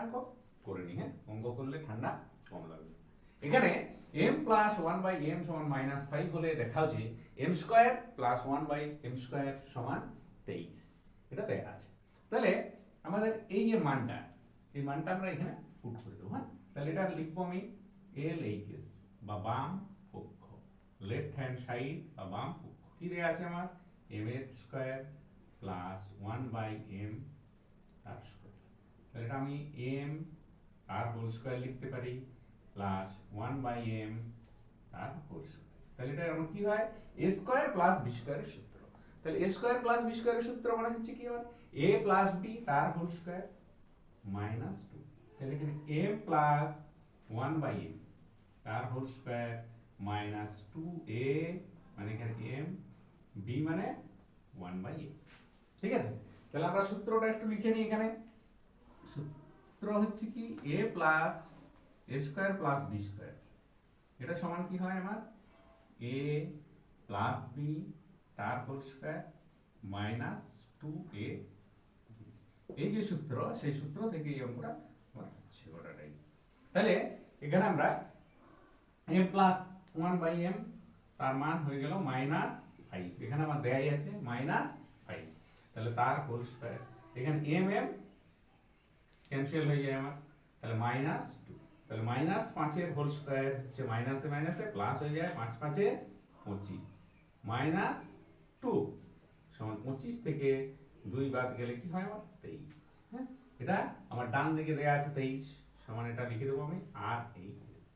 অঙ্ক করে নি। হ্যাঁ, অঙ্ক করলে ঠান্ডা কম লাগবে। এখানে m প্লাস 1/m সমান -5 হলে দেখাও যে m square plus 1/m square সমান 23, এটা দেয়া আছে। তাহলে আমাদের এই যে মানটা, এই মানটা আমরা এখানে পুট করে দেবো। হ্যাঁ, তাহলে এটা লিখবো আমি LHS বা বাম পক্ষ, লেফট হ্যান্ড সাইড বা বাম পক্ষ। কি দেয়া আছে আমার? m এর স্কয়ার প্লাস 1/m তার স্কয়ার। তাহলে এটা আমি m তার হোল স্কয়ার লিখতে পারি প্লাস 1/m তার হোল স্কয়ার। তাহলে এটা আমার কি হয়? a স্কয়ার প্লাস b স্কয়ারের সূত্র। তাহলে a স্কয়ার প্লাস b স্কয়ারের সূত্র মানে হচ্ছে কি? আমার a প্লাস b তার হোল স্কয়ার মাইনাস 2। তাহলে এখানে m প্লাস 1/m তার হোল স্কয়ার মাইনাস 2a, মানে এখানে m, b মানে 1/m। ঠিক আছে, তাহলে আমরা সূত্রটা একটু লিখে নিই। এখানে সূত্র হচ্ছে কি? a plus a square plus b square, এটা সমান কি হয় আমার? a প্লাস b তার হোল স্কয়ার মাইনাস 2a। এই যে সূত্র, সেই সূত্র থেকে এই অঙ্কটা আমার হচ্ছে ওটাই। তাহলে এখানে আমরা m প্লাস 1/m তার মান হয়ে গেল -5, এখানে আমার দেয়াই আছে -5, তাহলে তার হোল স্কয়ার। এখানে m ক্যান্সেল হয়ে যায় আমার, তাহলে -2, তাহলে -5 এর হোল স্কয়ার হচ্ছে মাইনাসে মাইনাসে প্লাস হয়ে যায়, 5 5 এ 25, -2 সমান 25 থেকে 2 বাদ গেলে কি হয় আমার? 23। হ্যাঁ, এটা আমার ডান দিকে দেয়া আছে 23 সমান, এটা লিখে দেবো আমি RHS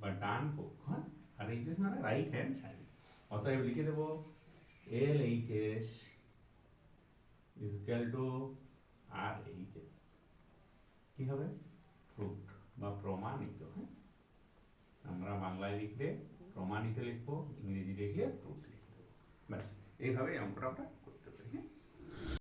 বা ডান পক্ষ। হ্যাঁ, RHS মানে রাইট হ্যান্ড সাইড। অতএব লিখে দেবো LHS is equal to RHS। কি হবে? প্রুফড বা প্রমাণিত। হ্যাঁ, আমরা বাংলায় লিখলে প্রমাণিত লিখবো, ইংরেজি লিখলে প্রুফড লিখবো। ব্যাস এইভাবে অঙ্কটা আমরা